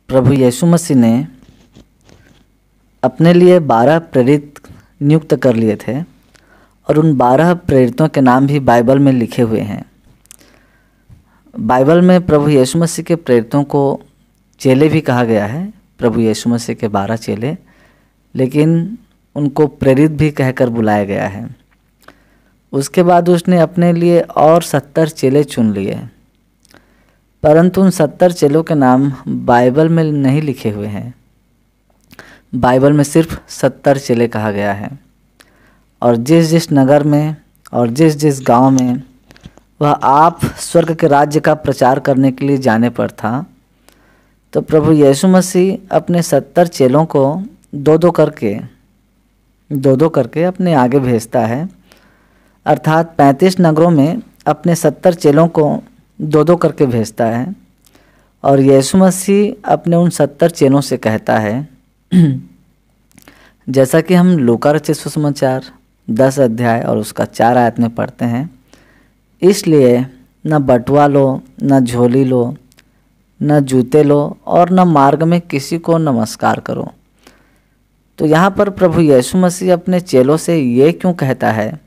प्रभु यीशु मसीह ने अपने लिए 12 प्रेरित नियुक्त कर लिए थे और उन 12 प्रेरितों के नाम भी बाइबल में लिखे हुए हैं। बाइबल में प्रभु यीशु मसीह के प्रेरितों को चेले भी कहा गया है, प्रभु यीशु मसीह के 12 चेले, लेकिन उनको प्रेरित भी कहकर बुलाया गया है। उसके बाद उसने अपने लिए और 70 चेले चुन लिए, परंतु उन 70 चेलों के नाम बाइबल में नहीं लिखे हुए हैं। बाइबल में सिर्फ 70 चेले कहा गया है, और जिस जिस नगर में और जिस जिस गांव में वह आप स्वर्ग के राज्य का प्रचार करने के लिए जाने पर था, तो प्रभु यीशु मसीह अपने 70 चेलों को दो दो करके अपने आगे भेजता है। अर्थात 35 नगरों में अपने 70 चेलों को दो दो करके भेजता है, और यीशु मसीह अपने उन 70 चेलों से कहता है, जैसा कि हम लूका रचित सुसमाचार 10 अध्याय और उसका 4 आयत में पढ़ते हैं, इसलिए न बटुआ लो, न झोली लो, न जूते लो, और न मार्ग में किसी को नमस्कार करो। तो यहाँ पर प्रभु यीशु मसीह अपने चेलों से ये क्यों कहता है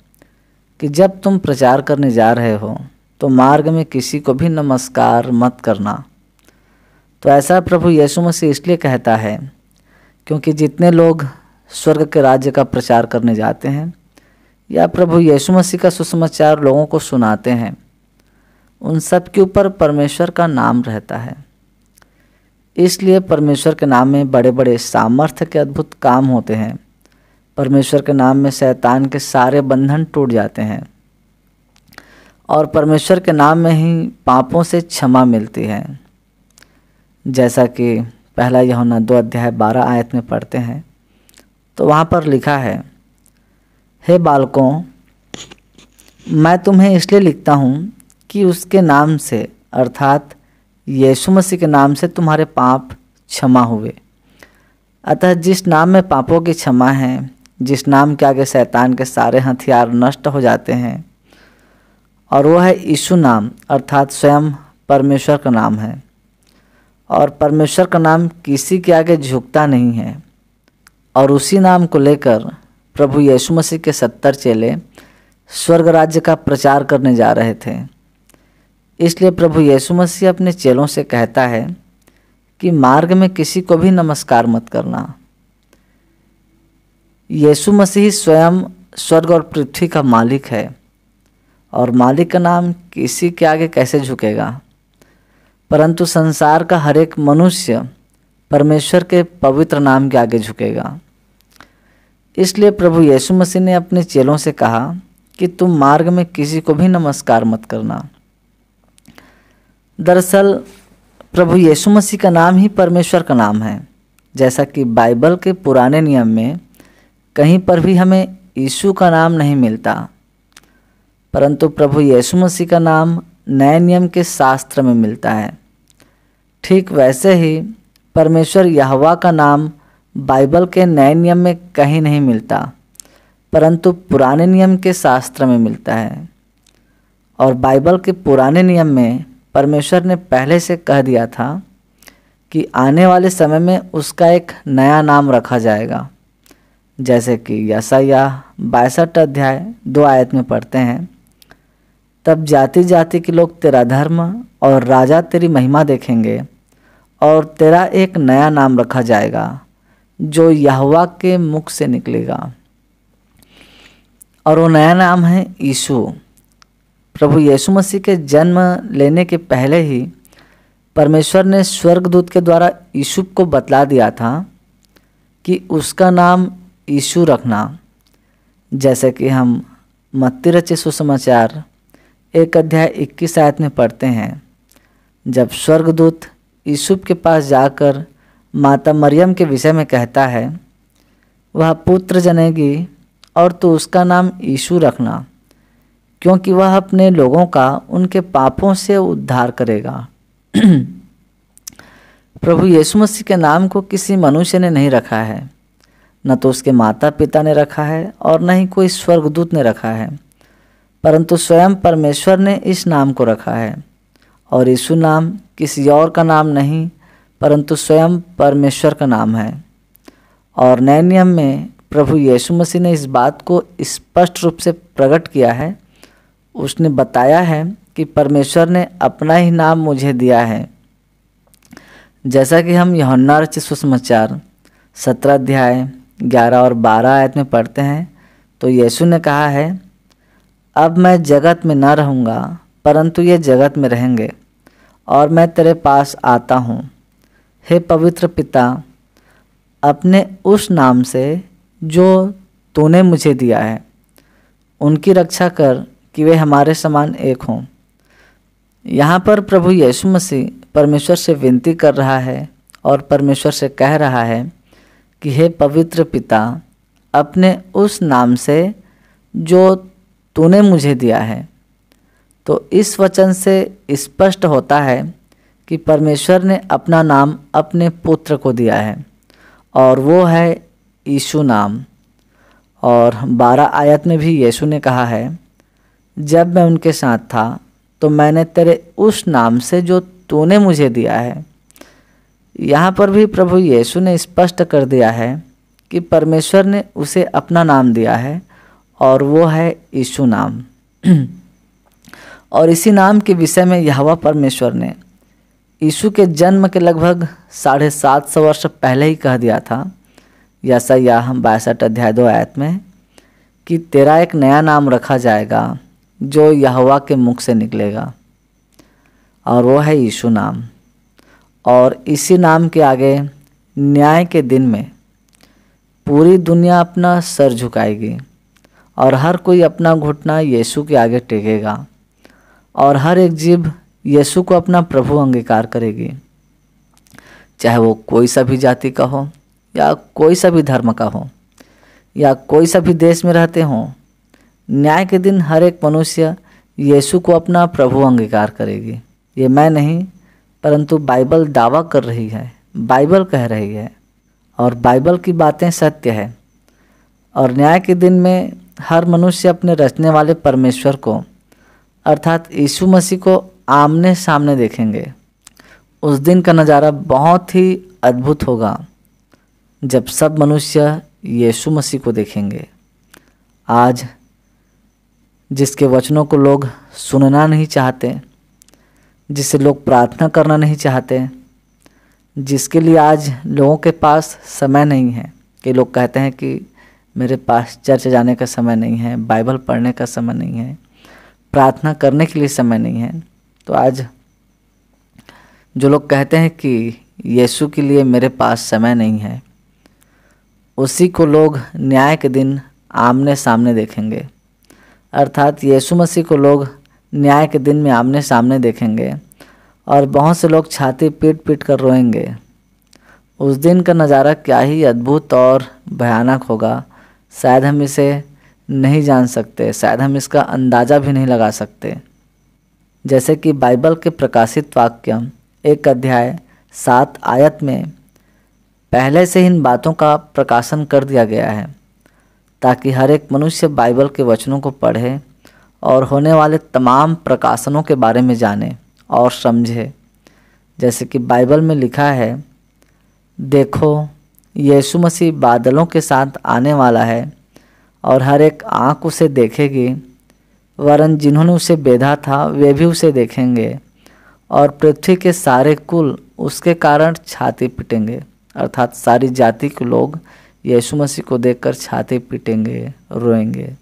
कि जब तुम प्रचार करने जा रहे हो तो मार्ग में किसी को भी नमस्कार मत करना। तो ऐसा प्रभु यीशु मसीह इसलिए कहता है क्योंकि जितने लोग स्वर्ग के राज्य का प्रचार करने जाते हैं या प्रभु यीशु मसीह का सुसमाचार लोगों को सुनाते हैं, उन सब के ऊपर परमेश्वर का नाम रहता है। इसलिए परमेश्वर के नाम में बड़े बड़े सामर्थ्य के अद्भुत काम होते हैं। परमेश्वर के नाम में शैतान के सारे बंधन टूट जाते हैं, और परमेश्वर के नाम में ही पापों से क्षमा मिलती है। जैसा कि पहला यूहन्ना 2 अध्याय 12 आयत में पढ़ते हैं, तो वहाँ पर लिखा है, हे बालकों, मैं तुम्हें इसलिए लिखता हूँ कि उसके नाम से, अर्थात यीशु मसीह के नाम से तुम्हारे पाप क्षमा हुए। अतः जिस नाम में पापों की क्षमा है, जिस नाम के आगे शैतान के सारे हथियार नष्ट हो जाते हैं, और वो है यीशु नाम, अर्थात स्वयं परमेश्वर का नाम है। और परमेश्वर का नाम किसी के आगे झुकता नहीं है। और उसी नाम को लेकर प्रभु यीशु मसीह के 70 चेले स्वर्ग राज्य का प्रचार करने जा रहे थे। इसलिए प्रभु यीशु मसीह अपने चेलों से कहता है कि मार्ग में किसी को भी नमस्कार मत करना। यीशु मसीह स्वयं स्वर्ग और पृथ्वी का मालिक है, और मालिक का नाम किसी के आगे कैसे झुकेगा, परंतु संसार का हर एक मनुष्य परमेश्वर के पवित्र नाम के आगे झुकेगा। इसलिए प्रभु यीशु मसीह ने अपने चेलों से कहा कि तुम मार्ग में किसी को भी नमस्कार मत करना। दरअसल प्रभु यीशु मसीह का नाम ही परमेश्वर का नाम है। जैसा कि बाइबल के पुराने नियम में कहीं पर भी हमें यीशु का नाम नहीं मिलता, परंतु प्रभु यीशु मसीह का नाम नए नियम के शास्त्र में मिलता है। ठीक वैसे ही परमेश्वर यहोवा का नाम बाइबल के नए नियम में कहीं नहीं मिलता, परंतु पुराने नियम के शास्त्र में मिलता है। और बाइबल के पुराने नियम में परमेश्वर ने पहले से कह दिया था कि आने वाले समय में उसका एक नया नाम रखा जाएगा। जैसे कि यशायाह 62 अध्याय 2 आयत में पढ़ते हैं, तब जाति जाति के लोग तेरा धर्म और राजा तेरी महिमा देखेंगे, और तेरा एक नया नाम रखा जाएगा जो यहोवा के मुख से निकलेगा। और वो नया नाम है यीशु। प्रभु यीशु मसीह के जन्म लेने के पहले ही परमेश्वर ने स्वर्गदूत के द्वारा यीशु को बतला दिया था कि उसका नाम यीशु रखना। जैसे कि हम मत्ती रचित सुसमाचार 1 अध्याय 21 आयत में पढ़ते हैं, जब स्वर्गदूत यूसुफ के पास जाकर माता मरियम के विषय में कहता है, वह पुत्र जनेगी और तो उसका नाम यीशु रखना, क्योंकि वह अपने लोगों का उनके पापों से उद्धार करेगा। प्रभु यीशु मसीह के नाम को किसी मनुष्य ने नहीं रखा है, न तो उसके माता पिता ने रखा है और न ही कोई स्वर्गदूत ने रखा है, परंतु स्वयं परमेश्वर ने इस नाम को रखा है। और यीशु नाम किसी और का नाम नहीं, परंतु स्वयं परमेश्वर का नाम है। और नए नियम में प्रभु यीशु मसीह ने इस बात को स्पष्ट रूप से प्रकट किया है। उसने बताया है कि परमेश्वर ने अपना ही नाम मुझे दिया है। जैसा कि हम यूहन्ना रचित सुसमाचार 17 अध्याय 11 और 12 आयत में पढ़ते हैं, तो यीशु ने कहा है, अब मैं जगत में न रहूँगा परंतु ये जगत में रहेंगे, और मैं तेरे पास आता हूँ। हे पवित्र पिता, अपने उस नाम से जो तूने मुझे दिया है उनकी रक्षा कर कि वे हमारे समान एक हों। यहाँ पर प्रभु यीशु मसीह परमेश्वर से विनती कर रहा है और परमेश्वर से कह रहा है कि हे पवित्र पिता, अपने उस नाम से जो तूने मुझे दिया है। तो इस वचन से स्पष्ट होता है कि परमेश्वर ने अपना नाम अपने पुत्र को दिया है, और वो है यीशु नाम। और 12 आयत में भी यीशु ने कहा है, जब मैं उनके साथ था तो मैंने तेरे उस नाम से जो तूने मुझे दिया है। यहाँ पर भी प्रभु यीशु ने स्पष्ट कर दिया है कि परमेश्वर ने उसे अपना नाम दिया है, और वो है यीशु नाम। और इसी नाम के विषय में यहोवा परमेश्वर ने यीशु के जन्म के लगभग 750 वर्ष पहले ही कह दिया था, यशायाह 62 अध्याय 2 आयत में, कि तेरा एक नया नाम रखा जाएगा जो यहोवा के मुख से निकलेगा, और वो है यीशु नाम। और इसी नाम के आगे न्याय के दिन में पूरी दुनिया अपना सर झुकाएगी, और हर कोई अपना घुटना यीशु के आगे टेकेगा, और हर एक जीभ यीशु को अपना प्रभु अंगीकार करेगी, चाहे वो कोई सा भी जाति का हो, या कोई सा भी धर्म का हो, या कोई सा भी देश में रहते हों। न्याय के दिन हर एक मनुष्य यीशु को अपना प्रभु अंगीकार करेगी। ये मैं नहीं, परंतु बाइबल दावा कर रही है, बाइबल कह रही है, और बाइबल की बातें सत्य है। और न्याय के दिन में हर मनुष्य अपने रचने वाले परमेश्वर को, अर्थात यीशु मसीह को आमने सामने देखेंगे। उस दिन का नज़ारा बहुत ही अद्भुत होगा, जब सब मनुष्य यीशु मसीह को देखेंगे। आज जिसके वचनों को लोग सुनना नहीं चाहते, जिससे लोग प्रार्थना करना नहीं चाहते, जिसके लिए आज लोगों के पास समय नहीं है, कि लोग कहते हैं कि मेरे पास चर्च जाने का समय नहीं है, बाइबल पढ़ने का समय नहीं है, प्रार्थना करने के लिए समय नहीं है। तो आज जो लोग कहते हैं कि यीशु के लिए मेरे पास समय नहीं है, उसी को लोग न्याय के दिन आमने सामने देखेंगे। अर्थात यीशु मसीह को लोग न्याय के दिन में आमने सामने देखेंगे, और बहुत से लोग छाती पीट पीट कर रोएंगे। उस दिन का नज़ारा क्या ही अद्भुत और भयानक होगा, शायद हम इसे नहीं जान सकते, शायद हम इसका अंदाज़ा भी नहीं लगा सकते। जैसे कि बाइबल के प्रकाशित वाक्य 1 अध्याय 7 आयत में पहले से इन बातों का प्रकाशन कर दिया गया है, ताकि हर एक मनुष्य बाइबल के वचनों को पढ़े और होने वाले तमाम प्रकाशनों के बारे में जाने और समझे। जैसे कि बाइबल में लिखा है, देखो यीशु मसीह बादलों के साथ आने वाला है, और हर एक आँख उसे देखेगी, वरन जिन्होंने उसे बेधा था वे भी उसे देखेंगे, और पृथ्वी के सारे कुल उसके कारण छाती पीटेंगे। अर्थात सारी जाति के लोग यीशु मसीह को देखकर छाती पीटेंगे, रोएंगे।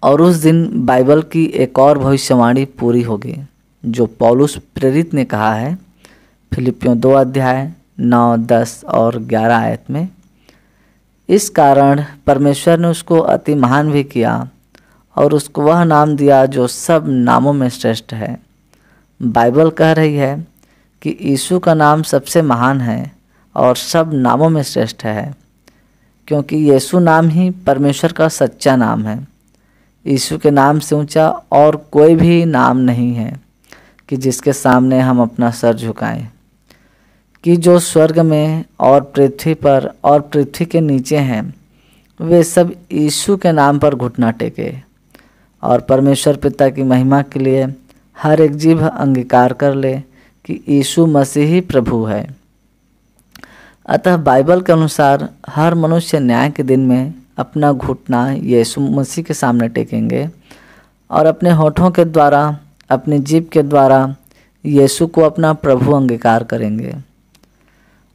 और उस दिन बाइबल की एक और भविष्यवाणी पूरी होगी, जो पौलुस प्रेरित ने कहा है फिलिपियों 2 अध्याय 9, 10 और 11 आयत में। इस कारण परमेश्वर ने उसको अति महान भी किया, और उसको वह नाम दिया जो सब नामों में श्रेष्ठ है। बाइबल कह रही है कि यीशु का नाम सबसे महान है और सब नामों में श्रेष्ठ है, क्योंकि यीशु नाम ही परमेश्वर का सच्चा नाम है। यीशु के नाम से ऊंचा और कोई भी नाम नहीं है कि जिसके सामने हम अपना सर झुकाएं, कि जो स्वर्ग में और पृथ्वी पर और पृथ्वी के नीचे हैं वे सब यीशु के नाम पर घुटना टेके, और परमेश्वर पिता की महिमा के लिए हर एक जीभ अंगीकार कर ले कि यीशु मसीह ही प्रभु है। अतः बाइबल के अनुसार हर मनुष्य न्याय के दिन में अपना घुटना यीशु मसीह के सामने टेकेंगे और अपने होठों के द्वारा, अपनी जीभ के द्वारा यीशु को अपना प्रभु अंगीकार करेंगे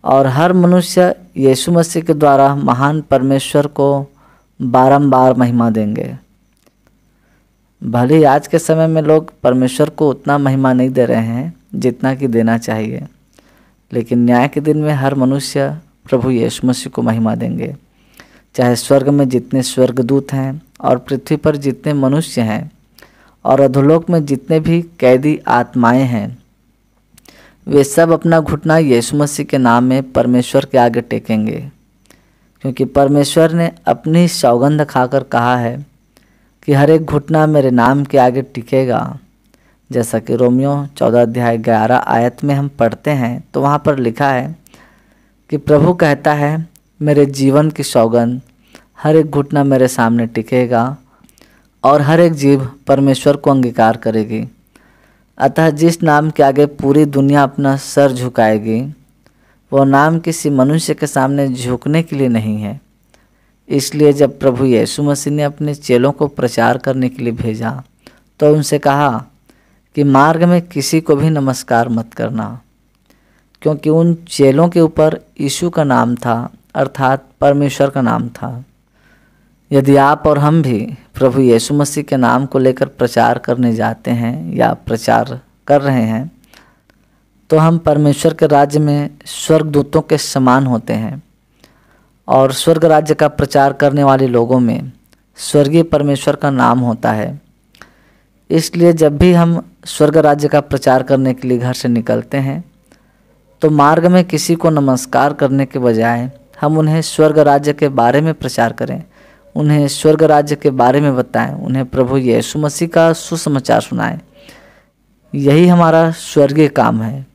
और हर मनुष्य यीशु मसीह के द्वारा महान परमेश्वर को बारंबार महिमा देंगे। भले आज के समय में लोग परमेश्वर को उतना महिमा नहीं दे रहे हैं जितना कि देना चाहिए, लेकिन न्याय के दिन में हर मनुष्य प्रभु यीशु मसीह को महिमा देंगे। चाहे स्वर्ग में जितने स्वर्गदूत हैं और पृथ्वी पर जितने मनुष्य हैं और अधोलोक में जितने भी कैदी आत्माएं हैं, वे सब अपना घुटना यीशु मसीह के नाम में परमेश्वर के आगे टेकेंगे, क्योंकि परमेश्वर ने अपनी सौगंध खाकर कहा है कि हर एक घुटना मेरे नाम के आगे टिकेगा। जैसा कि रोमियो 14 अध्याय 11 आयत में हम पढ़ते हैं, तो वहाँ पर लिखा है कि प्रभु कहता है, मेरे जीवन की सौगंध हर एक घुटना मेरे सामने टिकेगा और हर एक जीभ परमेश्वर को अंगीकार करेगी। अतः जिस नाम के आगे पूरी दुनिया अपना सर झुकाएगी, वो नाम किसी मनुष्य के सामने झुकने के लिए नहीं है। इसलिए जब प्रभु यीशु मसीह ने अपने चेलों को प्रचार करने के लिए भेजा, तो उनसे कहा कि मार्ग में किसी को भी नमस्कार मत करना, क्योंकि उन चेलों के ऊपर यीशु का नाम था, अर्थात परमेश्वर का नाम था। यदि आप और हम भी प्रभु यीशु मसीह के नाम को लेकर प्रचार करने जाते हैं या प्रचार कर रहे हैं, तो हम परमेश्वर के राज्य में स्वर्गदूतों के समान होते हैं और स्वर्ग राज्य का प्रचार करने वाले लोगों में स्वर्गीय परमेश्वर का नाम होता है। इसलिए जब भी हम स्वर्ग राज्य का प्रचार करने के लिए घर से निकलते हैं, तो मार्ग में किसी को नमस्कार करने के बजाय हम उन्हें स्वर्ग राज्य के बारे में प्रचार करें, उन्हें स्वर्ग राज्य के बारे में बताएं, उन्हें प्रभु यीशु मसीह का सुसमाचार सुनाएं। यही हमारा स्वर्गीय काम है।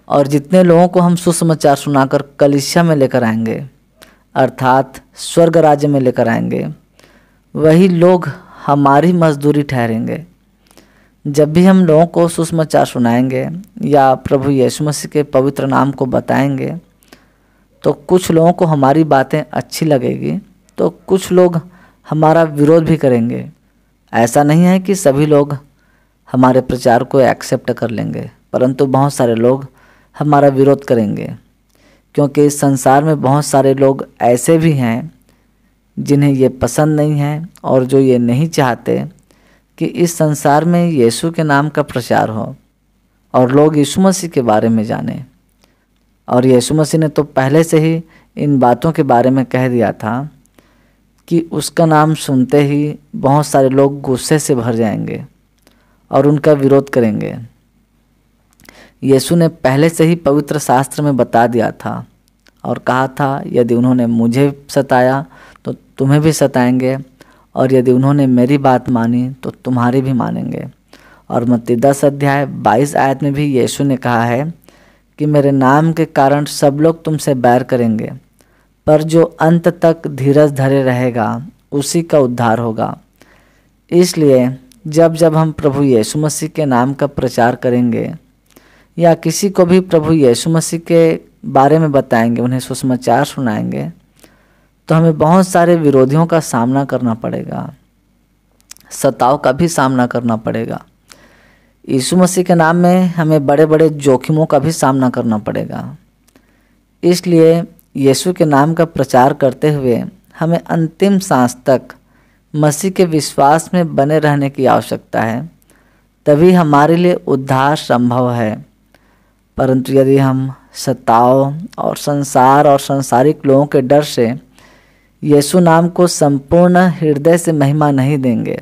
और जितने लोगों को हम सुसमाचार सुनाकर कलीसिया में लेकर आएंगे, अर्थात स्वर्ग राज्य में लेकर आएंगे, वही लोग हमारी मजदूरी ठहरेंगे। जब भी हम लोगों को सुसमाचार सुनाएंगे या प्रभु यीशु मसीह के पवित्र नाम को बताएंगे, तो कुछ लोगों को हमारी बातें अच्छी लगेगी, तो कुछ लोग हमारा विरोध भी करेंगे। ऐसा नहीं है कि सभी लोग हमारे प्रचार को एक्सेप्ट कर लेंगे, परंतु बहुत सारे लोग हमारा विरोध करेंगे, क्योंकि इस संसार में बहुत सारे लोग ऐसे भी हैं जिन्हें ये पसंद नहीं है और जो ये नहीं चाहते कि इस संसार में यीशु के नाम का प्रचार हो और लोग यीशु मसीह के बारे में जानें। और यीशु मसीह ने तो पहले से ही इन बातों के बारे में कह दिया था कि उसका नाम सुनते ही बहुत सारे लोग गुस्से से भर जाएंगे और उनका विरोध करेंगे। यीशु ने पहले से ही पवित्र शास्त्र में बता दिया था और कहा था, यदि उन्होंने मुझे सताया तो तुम्हें भी सताएंगे, और यदि उन्होंने मेरी बात मानी तो तुम्हारी भी मानेंगे। और मत्ती 10 अध्याय 22 आयत में भी यीशु ने कहा है कि मेरे नाम के कारण सब लोग तुमसे बैर करेंगे, पर जो अंत तक धीरज धरे रहेगा उसी का उद्धार होगा। इसलिए जब जब हम प्रभु यीशु मसीह के नाम का प्रचार करेंगे या किसी को भी प्रभु यीशु मसीह के बारे में बताएंगे, उन्हें सुसमाचार सुनाएंगे, तो हमें बहुत सारे विरोधियों का सामना करना पड़ेगा, सताव का भी सामना करना पड़ेगा। यीशु मसीह के नाम में हमें बड़े बड़े जोखिमों का भी सामना करना पड़ेगा। इसलिए यीशु के नाम का प्रचार करते हुए हमें अंतिम सांस तक मसीह के विश्वास में बने रहने की आवश्यकता है, तभी हमारे लिए उद्धार संभव है। परंतु यदि हम सताव और संसार और सांसारिक लोगों के डर से यीशु नाम को संपूर्ण हृदय से महिमा नहीं देंगे,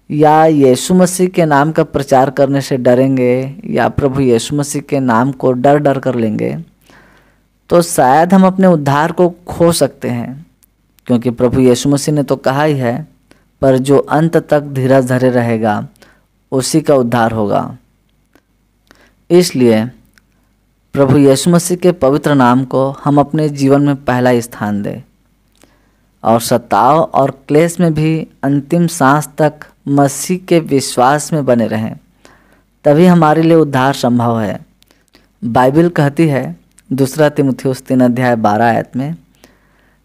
या यीशु मसीह के नाम का प्रचार करने से डरेंगे, या प्रभु यीशु मसीह के नाम को डर डर कर लेंगे, तो शायद हम अपने उद्धार को खो सकते हैं। क्योंकि प्रभु यीशु मसीह ने तो कहा ही है, पर जो अंत तक धीरज धरे रहेगा उसी का उद्धार होगा। इसलिए प्रभु यीशु मसीह के पवित्र नाम को हम अपने जीवन में पहला स्थान दें और सताव और क्लेश में भी अंतिम सांस तक मसीह के विश्वास में बने रहें, तभी हमारे लिए उद्धार संभव है। बाइबल कहती है 2 तीमुथियुस 3:12 में,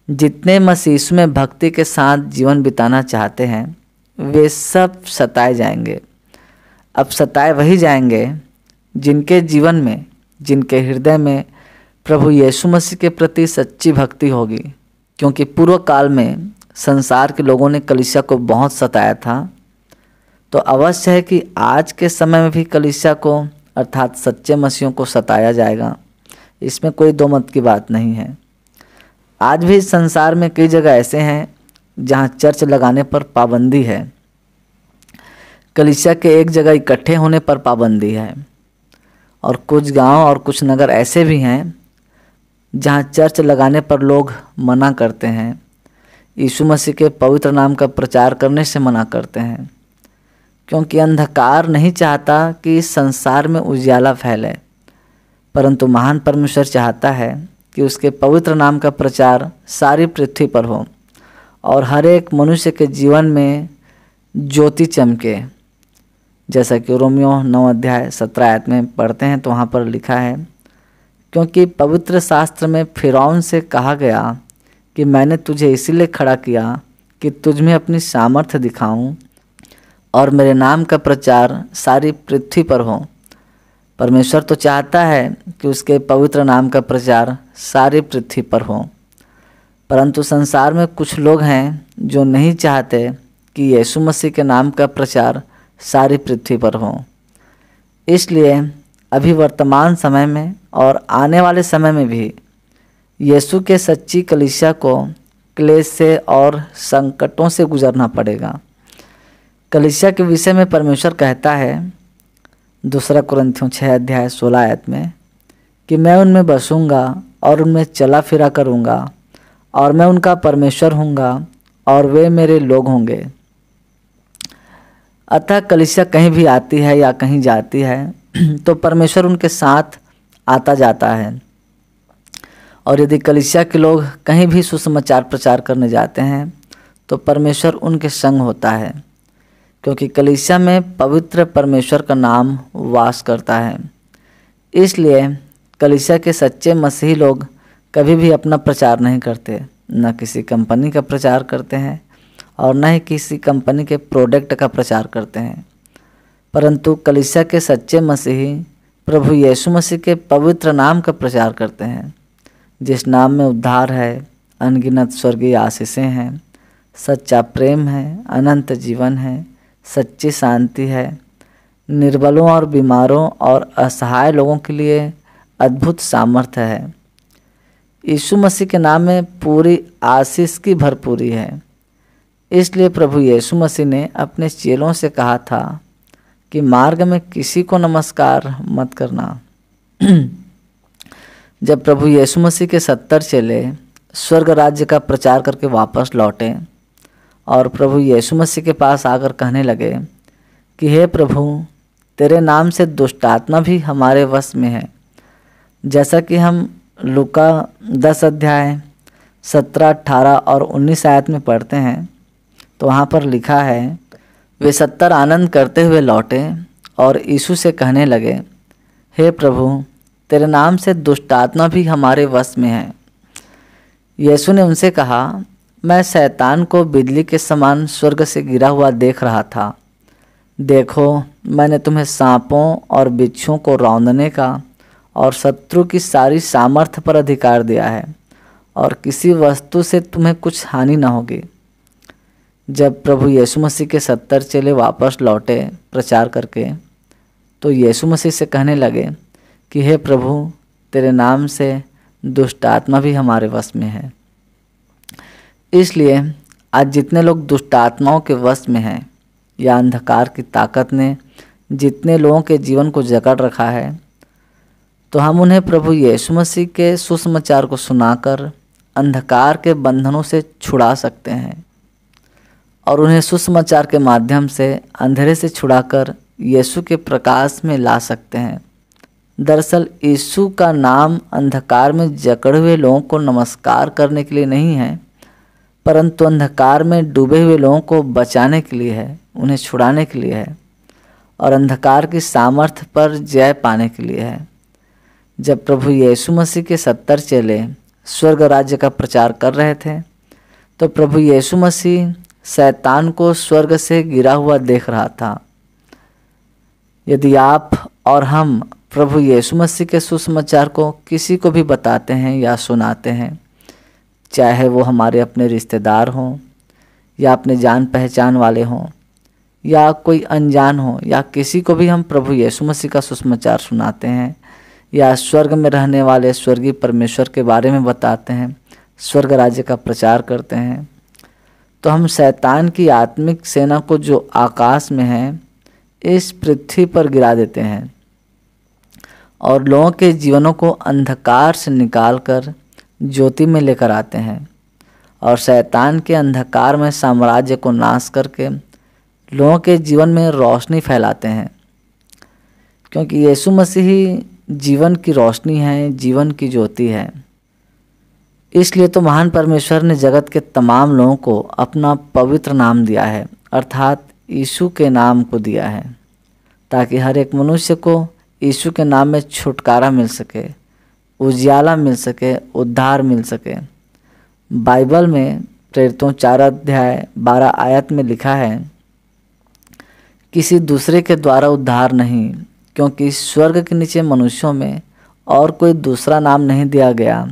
जितने मसीह यीशु में भक्ति के साथ जीवन बिताना चाहते हैं वे सब सताए जाएंगे। अब सताए वही जाएंगे जिनके जीवन में, जिनके हृदय में प्रभु यीशु मसीह के प्रति सच्ची भक्ति होगी। क्योंकि पूर्व काल में संसार के लोगों ने कलीसिया को बहुत सताया था, तो अवश्य है कि आज के समय में भी कलीसिया को अर्थात सच्चे मसीहों को सताया जाएगा। इसमें कोई दो मत की बात नहीं है। आज भी संसार में कई जगह ऐसे हैं जहां चर्च लगाने पर पाबंदी है, कलीसिया के एक जगह इकट्ठे होने पर पाबंदी है, और कुछ गांव और कुछ नगर ऐसे भी हैं जहां चर्च लगाने पर लोग मना करते हैं, यीशु मसीह के पवित्र नाम का प्रचार करने से मना करते हैं। क्योंकि अंधकार नहीं चाहता कि इस संसार में उजियाला फैले, परंतु महान परमेश्वर चाहता है कि उसके पवित्र नाम का प्रचार सारी पृथ्वी पर हो और हर एक मनुष्य के जीवन में ज्योति चमके। जैसा कि रोमियो 9:17 में पढ़ते हैं तो वहाँ पर लिखा है, क्योंकि पवित्र शास्त्र में फिरौन से कहा गया कि मैंने तुझे इसीलिए खड़ा किया कि तुझ में अपनी सामर्थ्य दिखाऊं और मेरे नाम का प्रचार सारी पृथ्वी पर हो। परमेश्वर तो चाहता है कि उसके पवित्र नाम का प्रचार सारी पृथ्वी पर हो, परंतु संसार में कुछ लोग हैं जो नहीं चाहते कि यीशु मसीह के नाम का प्रचार सारी पृथ्वी पर हो। इसलिए अभी वर्तमान समय में और आने वाले समय में भी यीशु के सच्ची कलीसिया को क्लेश से और संकटों से गुजरना पड़ेगा। कलीसिया के विषय में परमेश्वर कहता है 2 कुरिन्थियों 6:16 में कि मैं उनमें बसूंगा और उनमें चला फिरा करूंगा और मैं उनका परमेश्वर हूँगा और वे मेरे लोग होंगे। अतः कलीसिया कहीं भी आती है या कहीं जाती है तो परमेश्वर उनके साथ आता जाता है। और यदि कलीसिया के लोग कहीं भी सुसमाचार प्रचार करने जाते हैं तो परमेश्वर उनके संग होता है, क्योंकि कलीसिया में पवित्र परमेश्वर का नाम वास करता है। इसलिए कलीसिया के सच्चे मसीही लोग कभी भी अपना प्रचार नहीं करते, न किसी कंपनी का प्रचार करते हैं और न ही किसी कंपनी के प्रोडक्ट का प्रचार करते हैं, परंतु कलीसिया के सच्चे मसीही प्रभु यीशु मसीह के पवित्र नाम का प्रचार करते हैं, जिस नाम में उद्धार है, अनगिनत स्वर्गीय आशीषें हैं, सच्चा प्रेम है, अनंत जीवन है, सच्ची शांति है, निर्बलों और बीमारों और असहाय लोगों के लिए अद्भुत सामर्थ्य है। यीशु मसीह के नाम में पूरी आशीष की भरपूरी है। इसलिए प्रभु यीशु मसीह ने अपने चेलों से कहा था कि मार्ग में किसी को नमस्कार मत करना। जब प्रभु यीशु मसीह के 70 चेले स्वर्ग राज्य का प्रचार करके वापस लौटे और प्रभु यीशु मसीह के पास आकर कहने लगे कि हे प्रभु, तेरे नाम से दुष्ट आत्मा भी हमारे वश में है, जैसा कि हम लूका 10:17, 18 और 19 में पढ़ते हैं, तो वहाँ पर लिखा है, वे 70 आनंद करते हुए लौटे और यीशु से कहने लगे, हे प्रभु, तेरे नाम से दुष्ट आत्मा भी हमारे वश में है। यीशु ने उनसे कहा, मैं शैतान को बिजली के समान स्वर्ग से गिरा हुआ देख रहा था। देखो, मैंने तुम्हें सांपों और बिच्छुओं को रौंदने का और शत्रु की सारी सामर्थ्य पर अधिकार दिया है और किसी वस्तु से तुम्हें कुछ हानि न होगी। जब प्रभु यीशु मसीह के 70 चेले वापस लौटे प्रचार करके, तो यीशु मसीह से कहने लगे कि हे प्रभु, तेरे नाम से दुष्ट आत्मा भी हमारे वश में है। इसलिए आज जितने लोग दुष्ट आत्माओं के वश में हैं या अंधकार की ताकत ने जितने लोगों के जीवन को जकड़ रखा है, तो हम उन्हें प्रभु यीशु मसीह के सुसमाचार को सुनाकर अंधकार के बंधनों से छुड़ा सकते हैं और उन्हें सुसमाचार के माध्यम से अंधेरे से छुड़ाकर यीशु के प्रकाश में ला सकते हैं। दरअसल यीशु का नाम अंधकार में जकड़े हुए लोगों को नमस्कार करने के लिए नहीं है, परंतु अंधकार में डूबे हुए लोगों को बचाने के लिए है, उन्हें छुड़ाने के लिए है। और अंधकार की सामर्थ्य पर जय पाने के लिए है। जब प्रभु यीशु मसीह के 70 चेले स्वर्ग राज्य का प्रचार कर रहे थे तो प्रभु यीशु मसीह शैतान को स्वर्ग से गिरा हुआ देख रहा था। यदि आप और हम प्रभु यीशु मसीह के सुसमाचार को किसी को भी बताते हैं या सुनाते हैं, चाहे वो हमारे अपने रिश्तेदार हों या अपने जान पहचान वाले हों या कोई अनजान हो, या किसी को भी हम प्रभु यीशु मसीह का सुसमाचार सुनाते हैं या स्वर्ग में रहने वाले स्वर्गीय परमेश्वर के बारे में बताते हैं, स्वर्ग राज्य का प्रचार करते हैं, तो हम शैतान की आत्मिक सेना को जो आकाश में है इस पृथ्वी पर गिरा देते हैं और लोगों के जीवनों को अंधकार से निकालकर ज्योति में लेकर आते हैं और शैतान के अंधकार में साम्राज्य को नाश करके लोगों के जीवन में रोशनी फैलाते हैं। क्योंकि यीशु मसीह ही जीवन की रोशनी है, जीवन की ज्योति है। इसलिए तो महान परमेश्वर ने जगत के तमाम लोगों को अपना पवित्र नाम दिया है, अर्थात यीशु के नाम को दिया है, ताकि हर एक मनुष्य को यीशु के नाम में छुटकारा मिल सके, उजियाला मिल सके, उद्धार मिल सके। बाइबल में प्रेरितों 4 अध्याय 12 आयत में लिखा है, किसी दूसरे के द्वारा उद्धार नहीं, क्योंकि स्वर्ग के नीचे मनुष्यों में और कोई दूसरा नाम नहीं दिया गया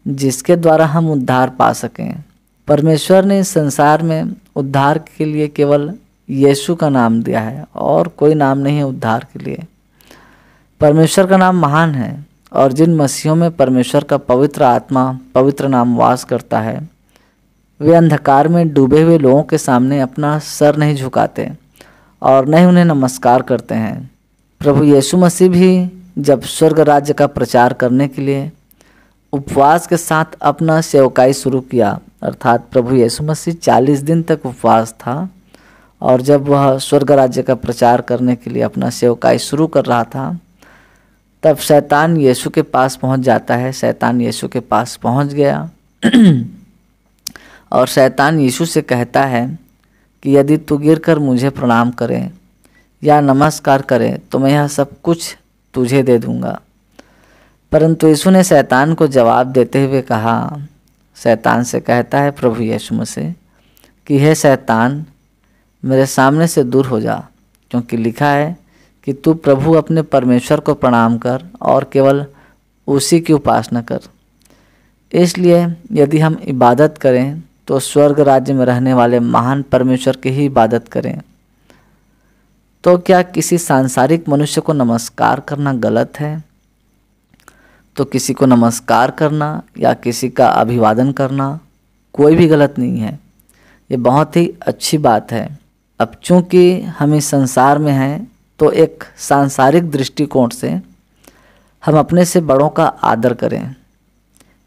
जिसके द्वारा हम उद्धार पा सकें। परमेश्वर ने इस संसार में उद्धार के लिए केवल यीशु का नाम दिया है और कोई नाम नहीं है उद्धार के लिए। परमेश्वर का नाम महान है और जिन मसीहों में परमेश्वर का पवित्र आत्मा, पवित्र नाम वास करता है, वे अंधकार में डूबे हुए लोगों के सामने अपना सर नहीं झुकाते और न ही उन्हें नमस्कार करते हैं। प्रभु यीशु मसीह भी जब स्वर्ग राज्य का प्रचार करने के लिए उपवास के साथ अपना सेवकाई शुरू किया, अर्थात प्रभु यीशु मसीह 40 दिन तक उपवास था और जब वह स्वर्ग राज्य का प्रचार करने के लिए अपना सेवकाई शुरू कर रहा था, तब शैतान यीशु के पास पहुंच जाता है। शैतान यीशु के पास पहुंच गया और शैतान यीशु से कहता है कि यदि तू गिरकर मुझे प्रणाम करे या नमस्कार करे तो मैं यह सब कुछ तुझे दे दूंगा। परंतु यीशु ने शैतान को जवाब देते हुए कहा, शैतान से कहता है प्रभु यीशु मसीह कि हे शैतान, मेरे सामने से दूर हो जा, क्योंकि लिखा है कि तू प्रभु अपने परमेश्वर को प्रणाम कर और केवल उसी की उपासना कर। इसलिए यदि हम इबादत करें तो स्वर्ग राज्य में रहने वाले महान परमेश्वर की ही इबादत करें। तो क्या किसी सांसारिक मनुष्य को नमस्कार करना गलत है? तो किसी को नमस्कार करना या किसी का अभिवादन करना कोई भी गलत नहीं है, ये बहुत ही अच्छी बात है। अब चूँकि हम इस संसार में हैं तो एक सांसारिक दृष्टिकोण से हम अपने से बड़ों का आदर करें,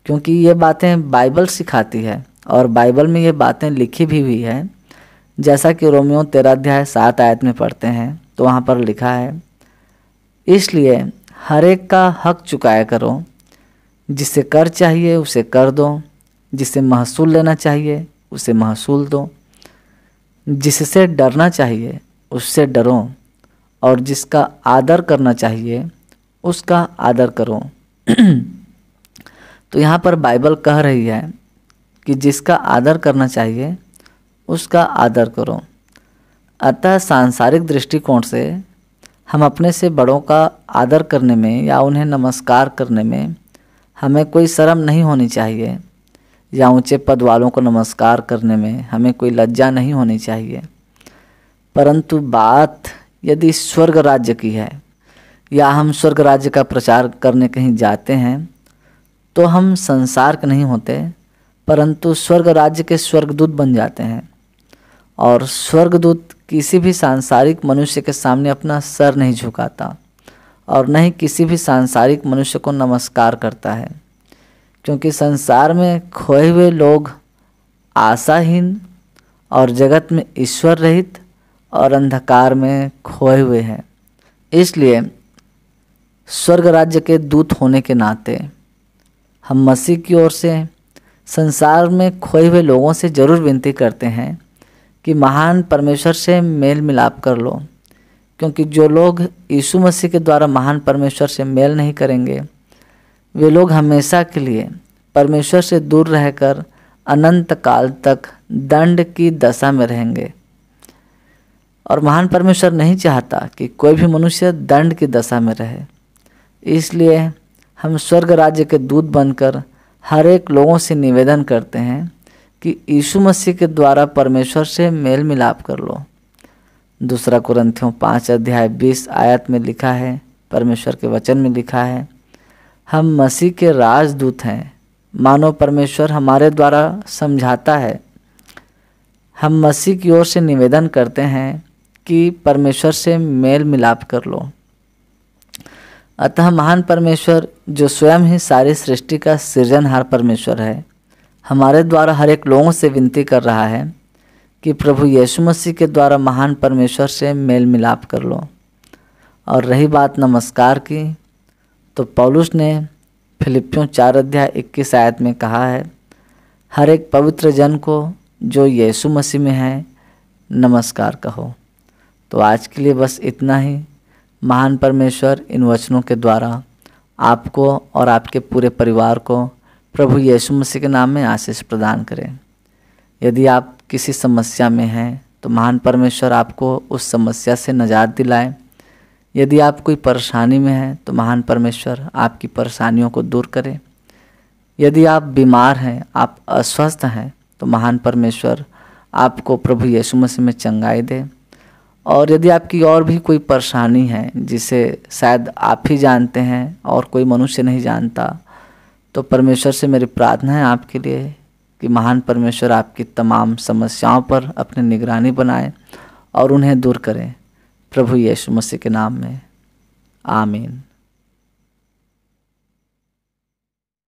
क्योंकि ये बातें बाइबल सिखाती है और बाइबल में ये बातें लिखी भी हुई है। जैसा कि रोमियो 13 अध्याय 7 आयत में पढ़ते हैं तो वहाँ पर लिखा है, इसलिए हर एक का हक चुकाया करो, जिसे कर चाहिए उसे कर दो, जिसे महसूल लेना चाहिए उसे महसूल दो, जिससे डरना चाहिए उससे डरो और जिसका आदर करना चाहिए उसका आदर करो। तो यहाँ पर बाइबल कह रही है कि जिसका आदर करना चाहिए उसका आदर करो। अतः सांसारिक दृष्टिकोण से हम अपने से बड़ों का आदर करने में या उन्हें नमस्कार करने में हमें कोई शर्म नहीं होनी चाहिए, या ऊंचे पद वालों को नमस्कार करने में हमें कोई लज्जा नहीं होनी चाहिए। परंतु बात यदि स्वर्ग राज्य की है या हम स्वर्ग राज्य का प्रचार करने कहीं जाते हैं तो हम संसार के नहीं होते, परंतु स्वर्ग राज्य के स्वर्गदूत बन जाते हैं। और स्वर्गदूत किसी भी सांसारिक मनुष्य के सामने अपना सर नहीं झुकाता और न ही किसी भी सांसारिक मनुष्य को नमस्कार करता है, क्योंकि संसार में खोए हुए लोग आशाहीन और जगत में ईश्वर रहित और अंधकार में खोए हुए हैं। इसलिए स्वर्ग राज्य के दूत होने के नाते हम मसीह की ओर से संसार में खोए हुए लोगों से ज़रूर विनती करते हैं कि महान परमेश्वर से मेल मिलाप कर लो, क्योंकि जो लोग यीशु मसीह के द्वारा महान परमेश्वर से मेल नहीं करेंगे, वे लोग हमेशा के लिए परमेश्वर से दूर रहकर अनंत काल तक दंड की दशा में रहेंगे। और महान परमेश्वर नहीं चाहता कि कोई भी मनुष्य दंड की दशा में रहे। इसलिए हम स्वर्ग राज्य के दूत बनकर हर एक लोगों से निवेदन करते हैं कि यीशु मसीह के द्वारा परमेश्वर से मेल मिलाप कर लो। 2 कुरिन्थियों 5 अध्याय 20 आयत में लिखा है, परमेश्वर के वचन में लिखा है, हम मसीह के राजदूत हैं। मानो परमेश्वर हमारे द्वारा समझाता है। हम मसीह की ओर से निवेदन करते हैं कि परमेश्वर से मेल मिलाप कर लो। अतः महान परमेश्वर जो स्वयं ही सारी सृष्टि का सृजनहार परमेश्वर है, हमारे द्वारा हर एक लोगों से विनती कर रहा है कि प्रभु यीशु मसीह के द्वारा महान परमेश्वर से मेल मिलाप कर लो। और रही बात नमस्कार की, तो पौलुस ने फिलिप्पियों 4 अध्याय 21 आयत में कहा है, हर एक पवित्र जन को जो यीशु मसीह में है नमस्कार कहो। तो आज के लिए बस इतना ही। महान परमेश्वर इन वचनों के द्वारा आपको और आपके पूरे परिवार को प्रभु यीशु मसीह के नाम में आशीष प्रदान करें। यदि आप किसी समस्या में हैं तो महान परमेश्वर आपको उस समस्या से निजात दिलाए। यदि आप कोई परेशानी में हैं तो महान परमेश्वर आपकी परेशानियों को दूर करे। यदि आप बीमार हैं, आप अस्वस्थ हैं, तो महान परमेश्वर आपको प्रभु यीशु मसीह में चंगाई दे। और यदि आपकी और भी कोई परेशानी है जिसे शायद आप ही जानते हैं और कोई मनुष्य नहीं जानता, तो परमेश्वर से मेरी प्रार्थना है आपके लिए कि महान परमेश्वर आपकी तमाम समस्याओं पर अपनी निगरानी बनाए और उन्हें दूर करें। प्रभु यीशु मसीह के नाम में आमीन।